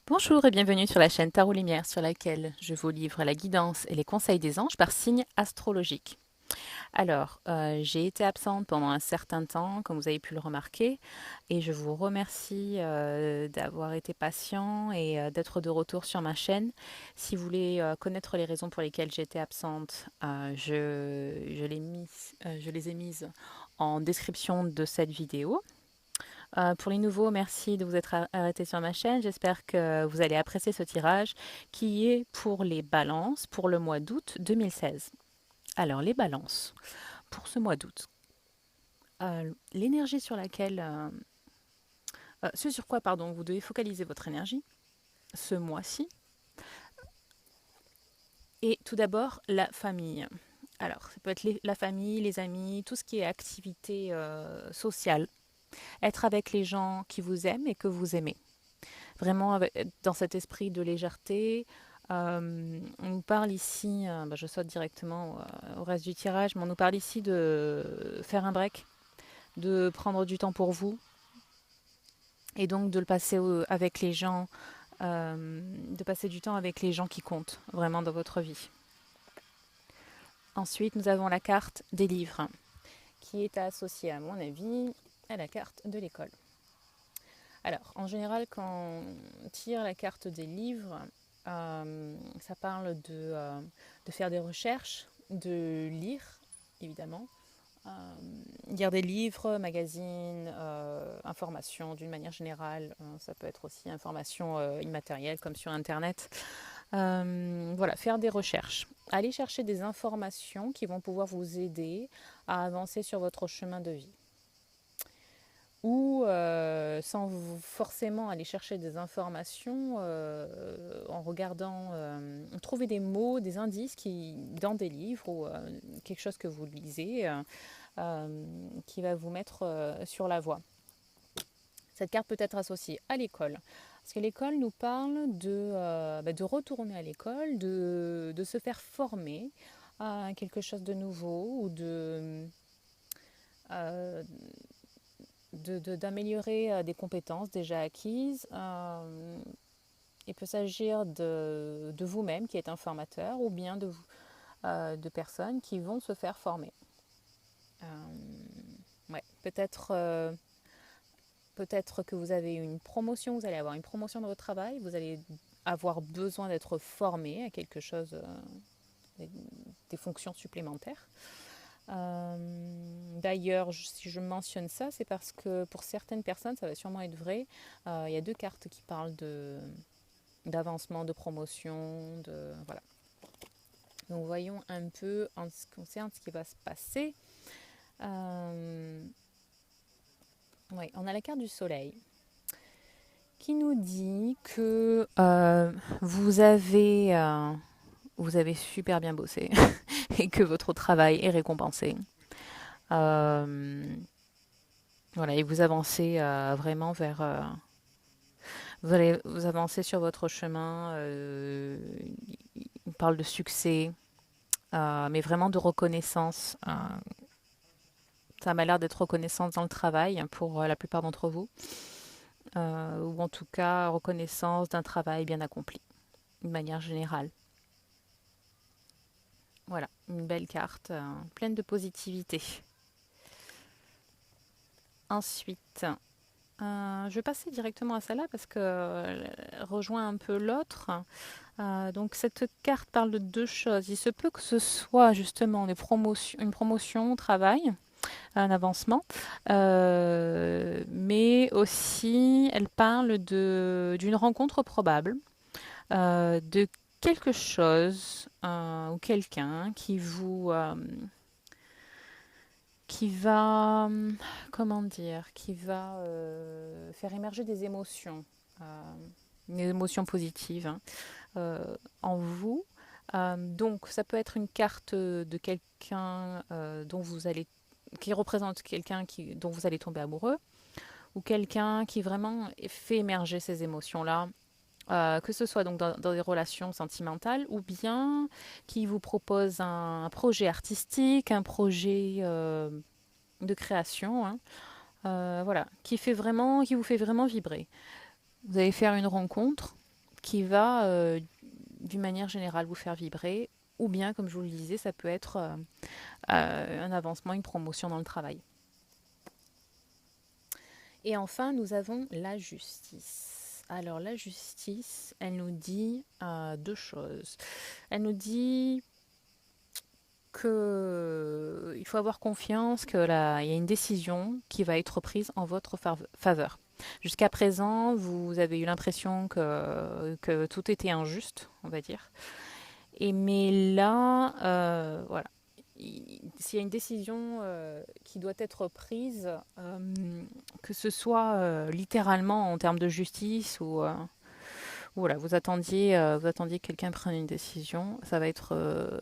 Bonjour et bienvenue sur la chaîne Tarot Lumière sur laquelle je vous livre la guidance et les conseils des anges par signe astrologique. Alors, j'ai été absente pendant un certain temps, comme vous avez pu le remarquer, et je vous remercie d'avoir été patient et d'être de retour sur ma chaîne. Si vous voulez connaître les raisons pour lesquelles j'ai été absente, je les ai mises en description de cette vidéo. Pour les nouveaux, merci de vous être arrêté sur ma chaîne. J'espère que vous allez apprécier ce tirage qui est pour les balances pour le mois d'août 2016. Alors, les balances pour ce mois d'août. L'énergie sur laquelle, ce sur quoi, pardon, vous devez focaliser votre énergie ce mois-ci. Et tout d'abord, la famille. Alors, ça peut être la famille, les amis, tout ce qui est activité sociale. Être avec les gens qui vous aiment et que vous aimez. Vraiment dans cet esprit de légèreté. On nous parle ici, je saute directement au reste du tirage, mais on nous parle ici de faire un break, de prendre du temps pour vous et donc de le passer avec les gens, de passer du temps avec les gens qui comptent vraiment dans votre vie. Ensuite, nous avons la carte des livres qui est associée, à mon avis, à la carte de l'école. Alors, en général, quand on tire la carte des livres, ça parle de faire des recherches, de lire, évidemment. Euh, Lire des livres, magazines, informations d'une manière générale. Ça peut être aussi informations immatérielles comme sur Internet. Voilà, faire des recherches. Aller chercher des informations qui vont pouvoir vous aider à avancer sur votre chemin de vie ou sans forcément aller chercher des informations en regardant, trouver des mots, des indices dans des livres ou quelque chose que vous lisez qui va vous mettre sur la voie. Cette carte peut être associée à l'école. Parce que l'école nous parle de retourner à l'école, de se faire former à quelque chose de nouveau ou euh, d'améliorer des compétences déjà acquises. Il peut s'agir de vous-même qui êtes un formateur ou bien de personnes qui vont se faire former. Ouais, peut-être que vous avez une promotion, vous allez avoir une promotion dans votre travail, vous allez avoir besoin d'être formé à quelque chose, des fonctions supplémentaires. D'ailleurs, si je mentionne ça, c'est parce que pour certaines personnes, ça va sûrement être vrai. Il y a deux cartes qui parlent d'avancement, de promotion, voilà. Donc voyons un peu en ce qui concerne ce qui va se passer. Ouais, on a la carte du soleil qui nous dit que vous avez super bien bossé et que votre travail est récompensé. Euh, voilà, et vous avancez vraiment vers... vous allez vous avancer sur votre chemin. On parle de succès, mais vraiment de reconnaissance. Ça m'a l'air d'être reconnaissance dans le travail pour la plupart d'entre vous. Ou en tout cas reconnaissance d'un travail bien accompli, de manière générale. Voilà, une belle carte, pleine de positivité. Ensuite, je vais passer directement à celle-là parce que rejoint un peu l'autre. Donc cette carte parle de deux choses. Il se peut que ce soit justement une promotion au travail, un avancement, mais aussi elle parle d'une rencontre probable, de quelque chose ou quelqu'un qui va, comment dire, qui va faire émerger des émotions, des émotions positives hein, en vous. Donc, ça peut être une carte de quelqu'un qui représente quelqu'un dont vous allez tomber amoureux, ou quelqu'un qui vraiment fait émerger ces émotions-là, que ce soit donc dans des relations sentimentales ou bien qui vous propose un projet artistique, un projet de création, hein, voilà, qui vous fait vraiment vibrer. Vous allez faire une rencontre qui va, d'une manière générale, vous faire vibrer, ou bien, comme je vous le disais, ça peut être un avancement, une promotion dans le travail. Et enfin, nous avons la justice. Alors, la justice, elle nous dit deux choses. Elle nous dit qu'il faut avoir confiance qu'il y a une décision qui va être prise en votre faveur. Jusqu'à présent, vous avez eu l'impression que tout était injuste, on va dire. Mais là, voilà. S'il y a une décision qui doit être prise, que ce soit littéralement en termes de justice ou voilà, vous attendiez que quelqu'un prenne une décision, ça va être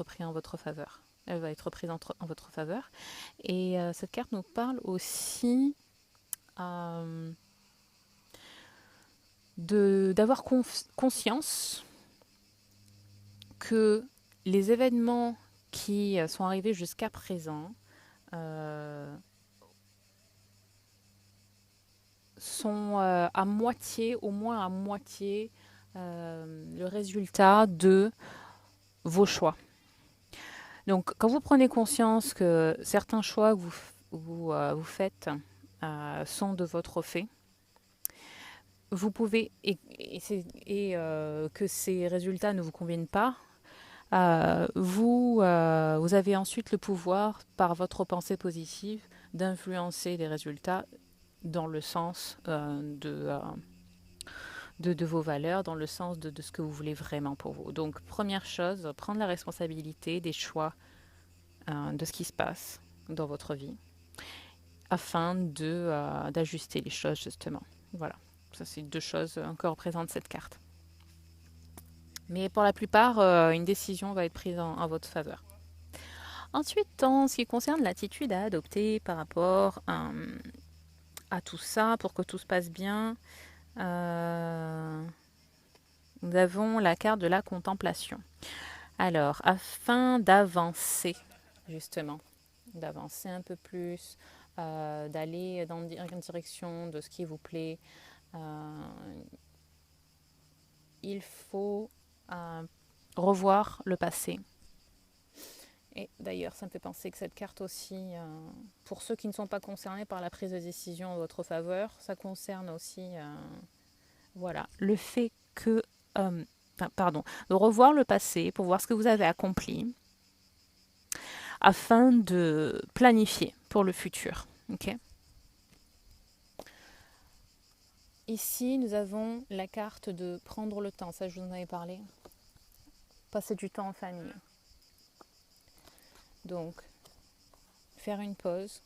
pris en votre faveur. Elle va être prise en votre faveur. Et cette carte nous parle aussi d'avoir conscience que les événements qui sont arrivés jusqu'à présent sont à moitié, au moins à moitié, le résultat de vos choix. Donc, quand vous prenez conscience que certains choix que vous faites sont de votre fait, vous pouvez, que ces résultats ne vous conviennent pas, vous avez ensuite le pouvoir, par votre pensée positive, d'influencer les résultats dans le sens de vos valeurs, dans le sens de ce que vous voulez vraiment pour vous. Donc, première chose, prendre la responsabilité des choix de ce qui se passe dans votre vie, afin d'ajuster les choses, justement. Voilà, ça c'est deux choses que représente cette carte. Mais pour la plupart, une décision va être prise en votre faveur. Ensuite, en ce qui concerne l'attitude à adopter par rapport à tout ça, pour que tout se passe bien, nous avons la carte de la contemplation. Alors, afin d'avancer, justement, d'avancer un peu plus, d'aller dans une direction de ce qui vous plaît, il faut revoir le passé. Et d'ailleurs, ça me fait penser que cette carte aussi, pour ceux qui ne sont pas concernés par la prise de décision en votre faveur, ça concerne aussi voilà, le fait que, de revoir le passé pour voir ce que vous avez accompli afin de planifier pour le futur. Okay. Ici, nous avons la carte de prendre le temps, ça je vous en avais parlé, passer du temps en famille. Donc, faire une pause,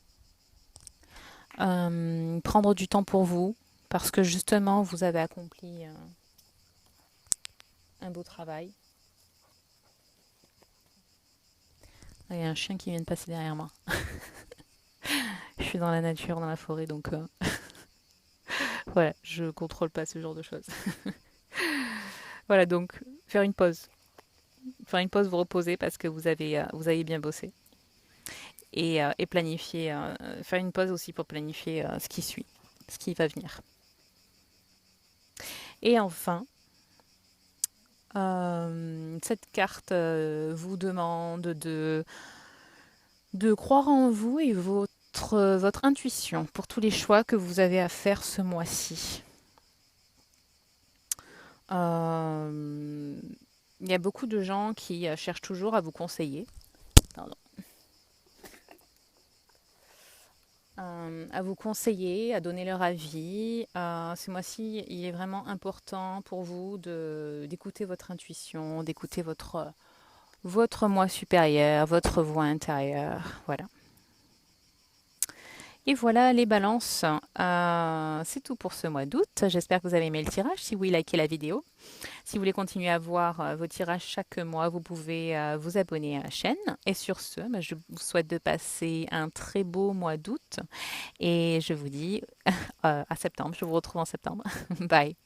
prendre du temps pour vous, parce que justement, vous avez accompli un beau travail. Il y a un chien qui vient de passer derrière moi. Je suis dans la nature, dans la forêt, donc voilà, je contrôle pas ce genre de choses. Voilà, donc faire une pause. Faire une pause, vous reposer parce que vous avez bien bossé. Et planifier, faire une pause aussi pour planifier ce qui suit, ce qui va venir. Et enfin, cette carte vous demande de croire en vous et votre intuition pour tous les choix que vous avez à faire ce mois-ci. Il y a beaucoup de gens qui cherchent toujours à vous conseiller. Pardon. À vous conseiller, à donner leur avis. Ce mois-ci, il est vraiment important pour vous d'écouter votre intuition, d'écouter votre moi supérieur, votre voix intérieure. Voilà. Et voilà les balances. C'est tout pour ce mois d'août. J'espère que vous avez aimé le tirage. Si oui, likez la vidéo. Si vous voulez continuer à voir vos tirages chaque mois, vous pouvez vous abonner à la chaîne. Et sur ce, je vous souhaite de passer un très beau mois d'août. Et je vous dis à septembre. Je vous retrouve en septembre. Bye.